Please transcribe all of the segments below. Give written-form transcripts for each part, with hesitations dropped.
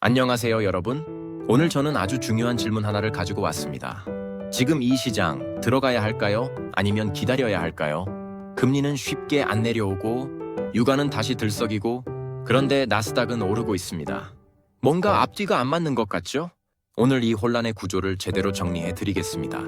안녕하세요, 여러분. 오늘 저는 아주 중요한 질문 하나를 가지고 왔습니다. 지금 이 시장 들어가야 할까요? 아니면 기다려야 할까요? 금리는 쉽게 안 내려오고 유가는 다시 들썩이고 그런데 나스닥은 오르고 있습니다. 뭔가 앞뒤가 안 맞는 것 같죠? 오늘 이 혼란의 구조를 제대로 정리해 드리겠습니다.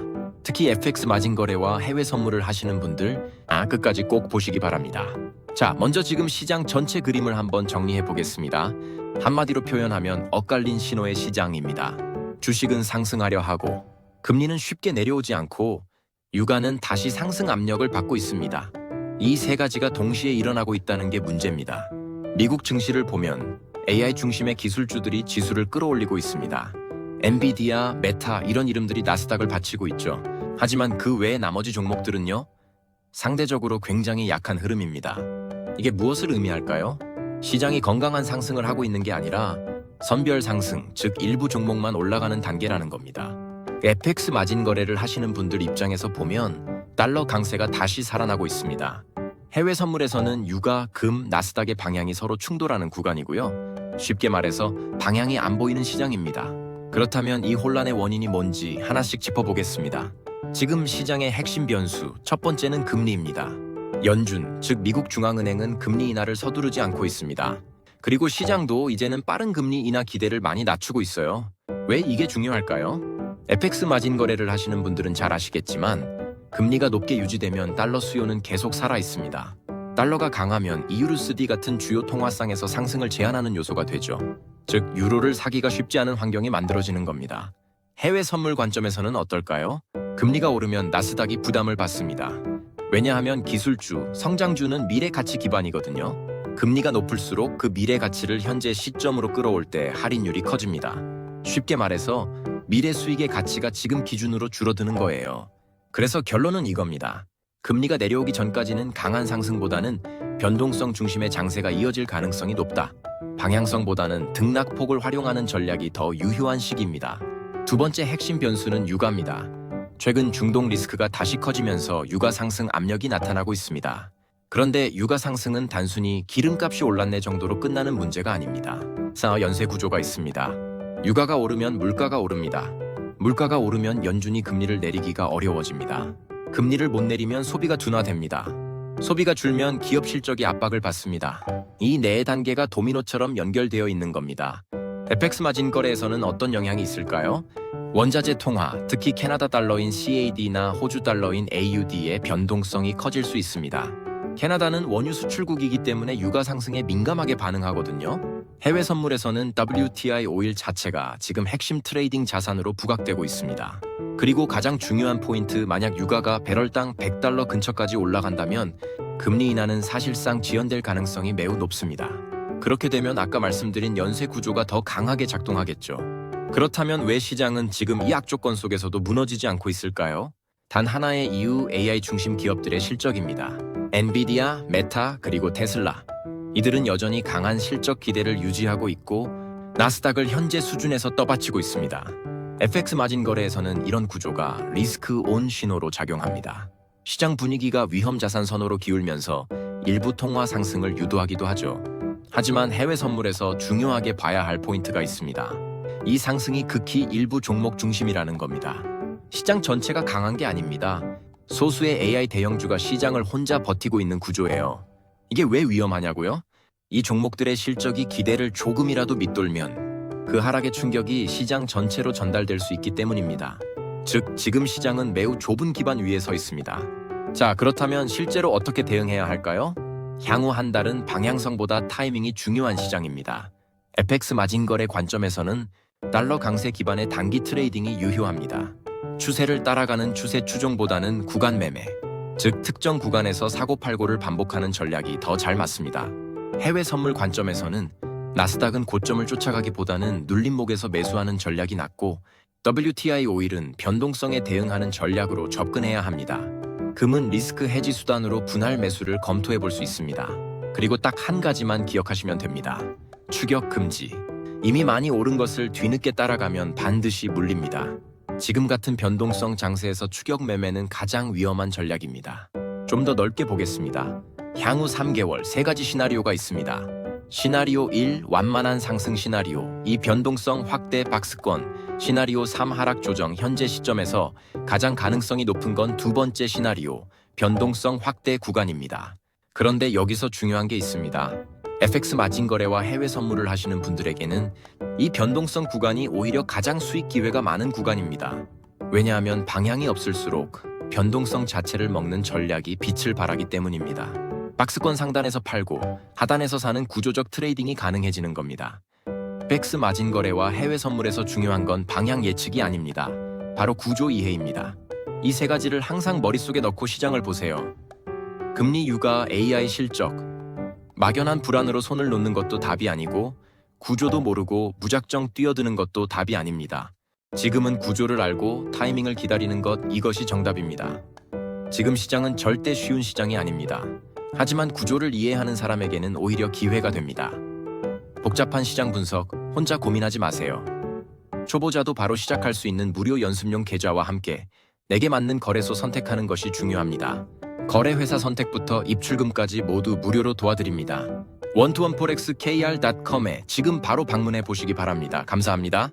특히 FX 마진 거래와 해외 선물을 하시는 분들 끝까지 꼭 보시기 바랍니다. 자, 먼저 지금 시장 전체 그림을 한번 정리해 보겠습니다. 한마디로 표현하면 엇갈린 신호의 시장입니다. 주식은 상승하려 하고 금리는 쉽게 내려오지 않고 유가는 다시 상승 압력을 받고 있습니다. 이 세 가지가 동시에 일어나고 있다는 게 문제입니다. 미국 증시를 보면 AI 중심의 기술주들이 지수를 끌어올리고 있습니다. 엔비디아, 메타 이런 이름들이 나스닥을 받치고 있죠. 하지만 그 외의 나머지 종목들은요? 상대적으로 굉장히 약한 흐름입니다. 이게 무엇을 의미할까요? 시장이 건강한 상승을 하고 있는 게 아니라 선별 상승, 즉 일부 종목만 올라가는 단계라는 겁니다. FX 마진 거래를 하시는 분들 입장에서 보면 달러 강세가 다시 살아나고 있습니다. 해외 선물에서는 유가, 금, 나스닥의 방향이 서로 충돌하는 구간이고요. 쉽게 말해서 방향이 안 보이는 시장입니다. 그렇다면 이 혼란의 원인이 뭔지 하나씩 짚어보겠습니다. 지금 시장의 핵심 변수, 첫 번째는 금리입니다. 연준, 즉 미국 중앙은행은 금리 인하를 서두르지 않고 있습니다. 그리고 시장도 이제는 빠른 금리 인하 기대를 많이 낮추고 있어요. 왜 이게 중요할까요? FX 마진 거래를 하시는 분들은 잘 아시겠지만 금리가 높게 유지되면 달러 수요는 계속 살아 있습니다. 달러가 강하면 EURUSD 같은 주요 통화상에서 상승을 제한하는 요소가 되죠. 즉 유로를 사기가 쉽지 않은 환경이 만들어지는 겁니다. 해외 선물 관점에서는 어떨까요? 금리가 오르면 나스닥이 부담을 받습니다. 왜냐하면 기술주, 성장주는 미래 가치 기반이거든요. 금리가 높을수록 그 미래 가치를 현재 시점으로 끌어올 때 할인율이 커집니다. 쉽게 말해서 미래 수익의 가치가 지금 기준으로 줄어드는 거예요. 그래서 결론은 이겁니다. 금리가 내려오기 전까지는 강한 상승보다는 변동성 중심의 장세가 이어질 가능성이 높다. 방향성보다는 등락폭을 활용하는 전략이 더 유효한 시기입니다. 두 번째 핵심 변수는 유가입니다. 최근 중동 리스크가 다시 커지면서 유가 상승 압력이 나타나고 있습니다. 그런데 유가 상승은 단순히 기름값이 올랐네 정도로 끝나는 문제가 아닙니다. 연쇄 구조가 있습니다. 유가가 오르면 물가가 오릅니다. 물가가 오르면 연준이 금리를 내리기가 어려워집니다. 금리를 못 내리면 소비가 둔화됩니다. 소비가 줄면 기업 실적이 압박을 받습니다. 이 네 단계가 도미노처럼 연결되어 있는 겁니다. FX 마진 거래에서는 어떤 영향이 있을까요? 원자재 통화, 특히 캐나다 달러인 CAD나 호주 달러인 AUD의 변동성이 커질 수 있습니다. 캐나다는 원유 수출국이기 때문에 유가 상승에 민감하게 반응하거든요. 해외 선물에서는 WTI 오일 자체가 지금 핵심 트레이딩 자산으로 부각되고 있습니다. 그리고 가장 중요한 포인트, 만약 유가가 배럴당 $100 근처까지 올라간다면 금리 인하는 사실상 지연될 가능성이 매우 높습니다. 그렇게 되면 아까 말씀드린 연쇄 구조가 더 강하게 작동하겠죠. 그렇다면 왜 시장은 지금 이 악조건 속에서도 무너지지 않고 있을까요? 단 하나의 이유, AI 중심 기업들의 실적입니다. 엔비디아, 메타, 그리고 테슬라. 이들은 여전히 강한 실적 기대를 유지하고 있고 나스닥을 현재 수준에서 떠받치고 있습니다. FX 마진 거래에서는 이런 구조가 리스크 온 신호로 작용합니다. 시장 분위기가 위험 자산 선호로 기울면서 일부 통화 상승을 유도하기도 하죠. 하지만 해외 선물에서 중요하게 봐야 할 포인트가 있습니다. 이 상승이 극히 일부 종목 중심이라는 겁니다. 시장 전체가 강한 게 아닙니다. 소수의 AI 대형주가 시장을 혼자 버티고 있는 구조예요. 이게 왜 위험하냐고요? 이 종목들의 실적이 기대를 조금이라도 밑돌면 그 하락의 충격이 시장 전체로 전달될 수 있기 때문입니다. 즉, 지금 시장은 매우 좁은 기반 위에 서 있습니다. 자, 그렇다면 실제로 어떻게 대응해야 할까요? 향후 한 달은 방향성보다 타이밍이 중요한 시장입니다. FX 마진 거래 관점에서는 달러 강세 기반의 단기 트레이딩이 유효합니다. 추세를 따라가는 추세 추종보다는 구간 매매, 즉 특정 구간에서 사고팔고를 반복하는 전략이 더 잘 맞습니다. 해외 선물 관점에서는 나스닥은 고점을 쫓아가기보다는 눌림목에서 매수하는 전략이 낫고 WTI 오일은 변동성에 대응하는 전략으로 접근해야 합니다. 금은 리스크 해지 수단으로 분할 매수를 검토해 볼 수 있습니다. 그리고 딱 한 가지만 기억하시면 됩니다. 추격 금지. 이미 많이 오른 것을 뒤늦게 따라가면 반드시 물립니다. 지금 같은 변동성 장세에서 추격 매매는 가장 위험한 전략입니다. 좀 더 넓게 보겠습니다. 향후 3개월 3가지 시나리오가 있습니다. 시나리오 1 완만한 상승 시나리오 2 변동성 확대 박스권 시나리오 3 하락 조정 현재 시점에서 가장 가능성이 높은 건 두 번째 시나리오 변동성 확대 구간입니다. 그런데 여기서 중요한 게 있습니다. FX 마진 거래와 해외 선물을 하시는 분들에게는 이 변동성 구간이 오히려 가장 수익 기회가 많은 구간입니다. 왜냐하면 방향이 없을수록 변동성 자체를 먹는 전략이 빛을 발하기 때문입니다. 박스권 상단에서 팔고 하단에서 사는 구조적 트레이딩이 가능해지는 겁니다. FX 마진 거래와 해외 선물에서 중요한 건 방향 예측이 아닙니다. 바로 구조 이해입니다. 이 세 가지를 항상 머릿속에 넣고 시장을 보세요. 금리 유가, AI 실적, 막연한 불안으로 손을 놓는 것도 답이 아니고 구조도 모르고 무작정 뛰어드는 것도 답이 아닙니다. 지금은 구조를 알고 타이밍을 기다리는 것, 이것이 정답입니다. 지금 시장은 절대 쉬운 시장이 아닙니다. 하지만 구조를 이해하는 사람에게는 오히려 기회가 됩니다. 복잡한 시장 분석 혼자 고민하지 마세요. 초보자도 바로 시작할 수 있는 무료 연습용 계좌와 함께 내게 맞는 거래소 선택하는 것이 중요합니다. 거래회사 선택부터 입출금까지 모두 무료로 도와드립니다. 원투원포렉스 kr.com에 지금 바로 방문해 보시기 바랍니다. 감사합니다.